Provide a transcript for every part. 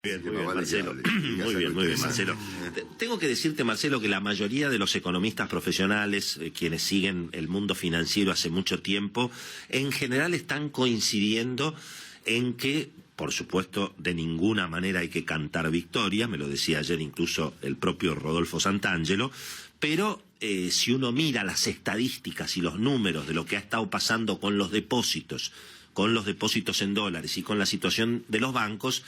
Bien, Marcelo. Muy bien, Marcelo. Tengo que decirte, Marcelo, que la mayoría de los economistas profesionales, quienes siguen el mundo financiero hace mucho tiempo, en general están coincidiendo en que, por supuesto, de ninguna manera hay que cantar victoria, me lo decía ayer incluso el propio Rodolfo Santangelo, pero si uno mira las estadísticas y los números de lo que ha estado pasando con los depósitos en dólares y con la situación de los bancos,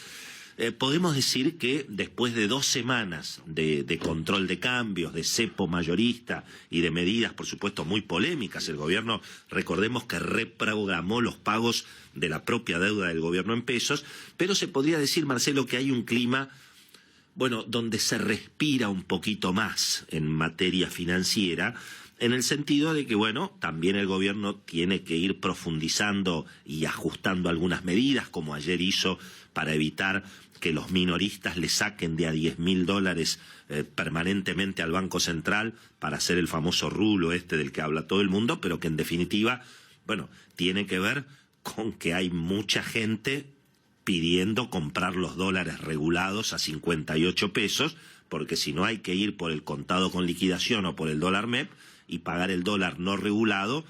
podemos decir que después de 2 semanas de control de cambios, de cepo mayorista y de medidas, por supuesto, muy polémicas, el gobierno, recordemos que reprogramó los pagos de la propia deuda del gobierno en pesos, pero se podría decir, Marcelo, que hay un clima, bueno, donde se respira un poquito más en materia financiera, en el sentido de que, bueno, también el gobierno tiene que ir profundizando y ajustando algunas medidas, como ayer hizo para evitar que los minoristas le saquen de a $10.000 permanentemente al Banco Central para hacer el famoso rulo del que habla todo el mundo, pero que en definitiva, bueno, tiene que ver con que hay mucha gente pidiendo comprar los dólares regulados a 58 pesos, porque si no hay que ir por el contado con liquidación o por el dólar MEP y pagar el dólar no regulado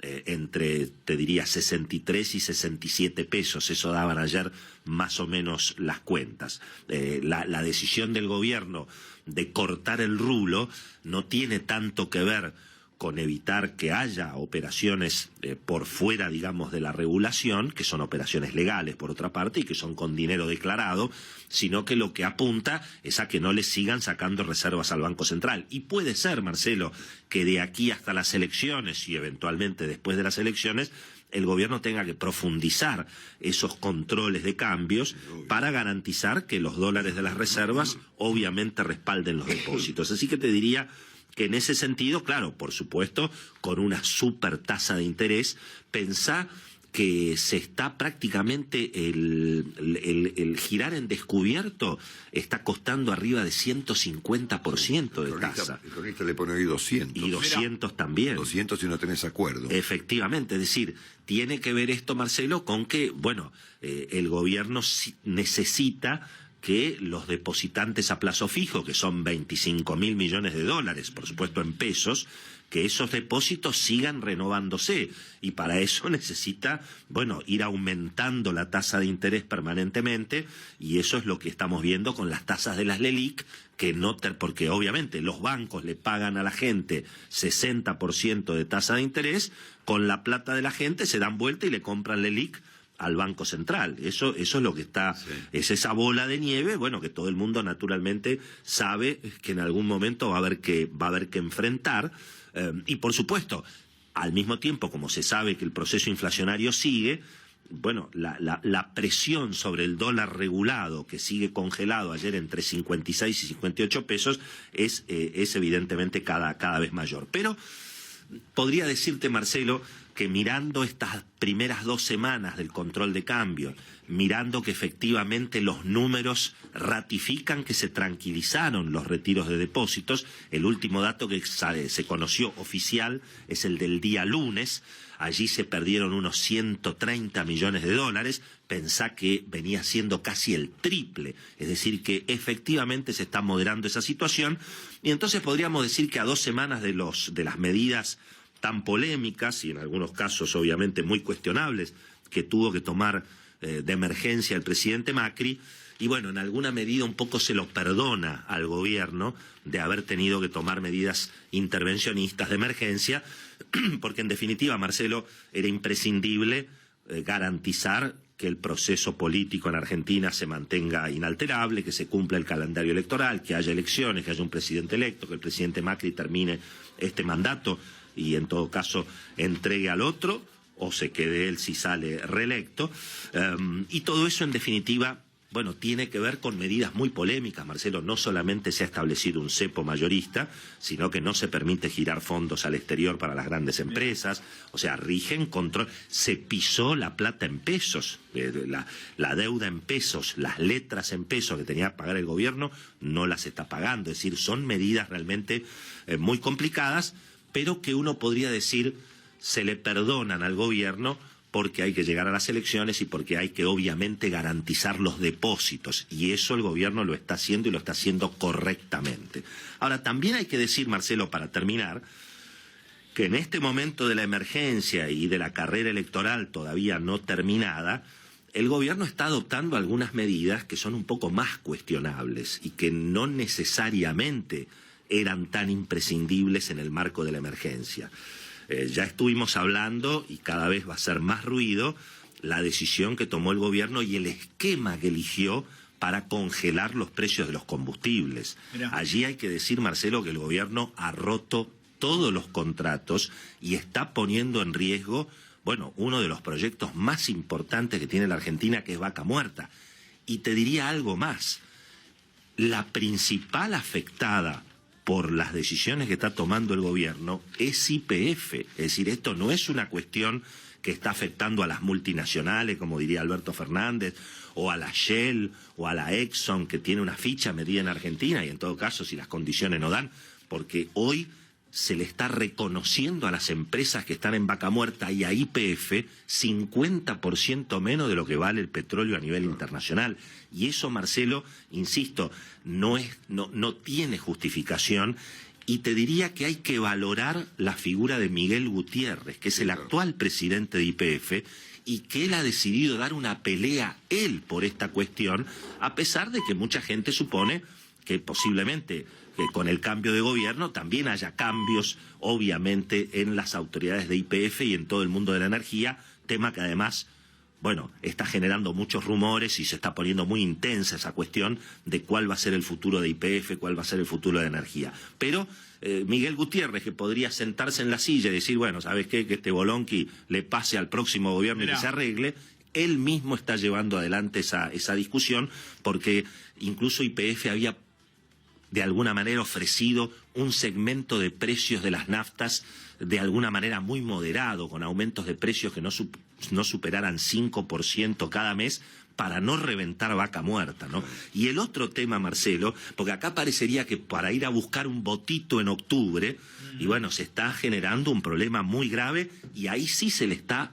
entre, te diría, 63 y 67 pesos. Eso daban ayer más o menos las cuentas. La decisión del gobierno de cortar el rulo no tiene tanto que ver con evitar que haya operaciones por fuera, digamos, de la regulación, que son operaciones legales, por otra parte, y que son con dinero declarado, sino que lo que apunta es a que no le sigan sacando reservas al Banco Central. Y puede ser, Marcelo, que de aquí hasta las elecciones y eventualmente después de las elecciones, el gobierno tenga que profundizar esos controles de cambios para garantizar que los dólares de las reservas obviamente respalden los depósitos. Así que te diría que en ese sentido, claro, por supuesto, con una super tasa de interés, pensá que se está prácticamente el girar en descubierto está costando arriba de 150% de tasa. El cronista le pone hoy 200. Y 200 también. 200 si no tenés acuerdo. Efectivamente, es decir, tiene que ver esto, Marcelo, con que, bueno, el gobierno necesita que los depositantes a plazo fijo, que son 25.000 millones de dólares, por supuesto en pesos, que esos depósitos sigan renovándose. Y para eso necesita, bueno, ir aumentando la tasa de interés permanentemente, y eso es lo que estamos viendo con las tasas de las LELIQ, porque obviamente los bancos le pagan a la gente 60% de tasa de interés, con la plata de la gente se dan vuelta y le compran LELIQ al Banco Central. Eso es lo que está, sí. Es esa bola de nieve, bueno, que todo el mundo naturalmente sabe que en algún momento va a haber que enfrentar, y por supuesto, al mismo tiempo, como se sabe que el proceso inflacionario sigue, bueno, la presión sobre el dólar regulado, que sigue congelado ayer entre 56 y 58 pesos, es evidentemente cada vez mayor. Pero podría decirte, Marcelo, que mirando estas primeras 2 semanas del control de cambio, mirando que efectivamente los números ratifican que se tranquilizaron los retiros de depósitos, el último dato que se conoció oficial es el del día lunes, allí se perdieron unos 130 millones de dólares, pensá que venía siendo casi el triple, es decir que efectivamente se está moderando esa situación, y entonces podríamos decir que a 2 semanas de las medidas tan polémicas y en algunos casos obviamente muy cuestionables que tuvo que tomar de emergencia el presidente Macri, y bueno, en alguna medida un poco se lo perdona al gobierno de haber tenido que tomar medidas intervencionistas de emergencia, porque en definitiva, Marcelo, era imprescindible garantizar que el proceso político en Argentina se mantenga inalterable, que se cumpla el calendario electoral, que haya elecciones, que haya un presidente electo, que el presidente Macri termine este mandato y en todo caso entregue al otro, o se quede él si sale reelecto, y todo eso en definitiva, bueno, tiene que ver con medidas muy polémicas, Marcelo. No solamente se ha establecido un cepo mayorista, sino que no se permite girar fondos al exterior para las grandes empresas, o sea, rigen control, se pisó la plata en pesos, la deuda en pesos, las letras en pesos que tenía que pagar el gobierno, no las está pagando, es decir, son medidas realmente muy complicadas, pero que uno podría decir se le perdonan al gobierno porque hay que llegar a las elecciones y porque hay que obviamente garantizar los depósitos, y eso el gobierno lo está haciendo y lo está haciendo correctamente. Ahora, también hay que decir, Marcelo, para terminar, que en este momento de la emergencia y de la carrera electoral todavía no terminada, el gobierno está adoptando algunas medidas que son un poco más cuestionables y que no necesariamente eran tan imprescindibles en el marco de la emergencia. Ya estuvimos hablando, y cada vez va a ser más ruido, la decisión que tomó el gobierno y el esquema que eligió para congelar los precios de los combustibles. Mirá. Allí hay que decir, Marcelo, que el gobierno ha roto todos los contratos y está poniendo en riesgo, bueno, uno de los proyectos más importantes que tiene la Argentina, que es Vaca Muerta. Y te diría algo más, la principal afectada por las decisiones que está tomando el gobierno es YPF. Es decir, esto no es una cuestión que está afectando a las multinacionales, como diría Alberto Fernández, o a la Shell, o a la Exxon, que tiene una ficha medida en Argentina, y en todo caso, si las condiciones no dan, porque hoy se le está reconociendo a las empresas que están en Vaca Muerta y a YPF 50% menos de lo que vale el petróleo a nivel internacional. Y eso, Marcelo, insisto, no tiene justificación, y te diría que hay que valorar la figura de Miguel Gutiérrez, que es el actual presidente de YPF, y que él ha decidido dar una pelea él por esta cuestión, a pesar de que mucha gente supone que posiblemente que con el cambio de gobierno también haya cambios, obviamente, en las autoridades de YPF y en todo el mundo de la energía, tema que además, bueno, está generando muchos rumores y se está poniendo muy intensa esa cuestión de cuál va a ser el futuro de YPF, cuál va a ser el futuro de la energía. Pero Miguel Gutiérrez, que podría sentarse en la silla y decir, bueno, ¿sabes qué? Que este bolonqui le pase al próximo gobierno y que se arregle, él mismo está llevando adelante esa discusión, porque incluso YPF había de alguna manera ofrecido un segmento de precios de las naftas de alguna manera muy moderado, con aumentos de precios que no superaran 5% cada mes, para no reventar Vaca Muerta, ¿no? Y el otro tema, Marcelo, porque acá parecería que para ir a buscar un votito en octubre, y bueno, se está generando un problema muy grave, y ahí sí se le está,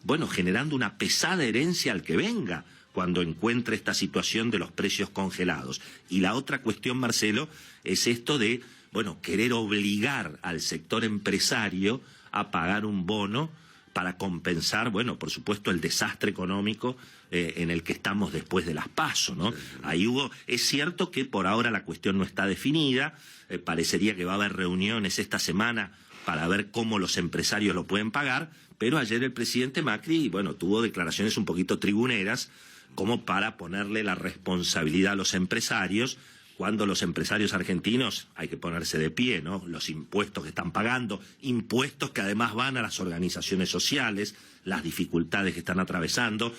bueno, generando una pesada herencia al que venga cuando encuentre esta situación de los precios congelados. Y la otra cuestión, Marcelo, es esto de, bueno, querer obligar al sector empresario a pagar un bono para compensar, bueno, por supuesto, el desastre económico en el que estamos después de las PASO, ¿no? Ahí es cierto que por ahora la cuestión no está definida, parecería que va a haber reuniones esta semana para ver cómo los empresarios lo pueden pagar, pero ayer el presidente Macri, bueno, tuvo declaraciones un poquito tribuneras, como para ponerle la responsabilidad a los empresarios, cuando los empresarios argentinos, hay que ponerse de pie, ¿no? Los impuestos que están pagando, impuestos que además van a las organizaciones sociales, las dificultades que están atravesando,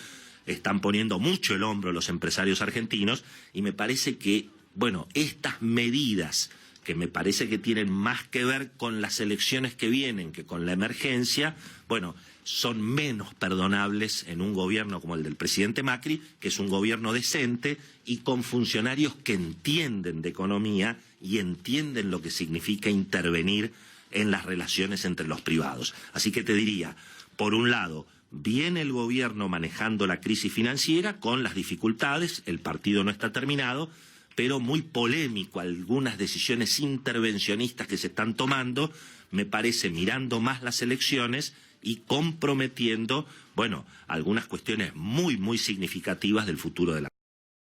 están poniendo mucho el hombro los empresarios argentinos, y me parece que, bueno, estas medidas que me parece que tienen más que ver con las elecciones que vienen que con la emergencia, bueno, son menos perdonables en un gobierno como el del presidente Macri, que es un gobierno decente y con funcionarios que entienden de economía y entienden lo que significa intervenir en las relaciones entre los privados. Así que te diría, por un lado, viene el gobierno manejando la crisis financiera con las dificultades, el partido no está terminado, pero muy polémico algunas decisiones intervencionistas que se están tomando, me parece, mirando más las elecciones y comprometiendo, bueno, algunas cuestiones muy, muy significativas del futuro de la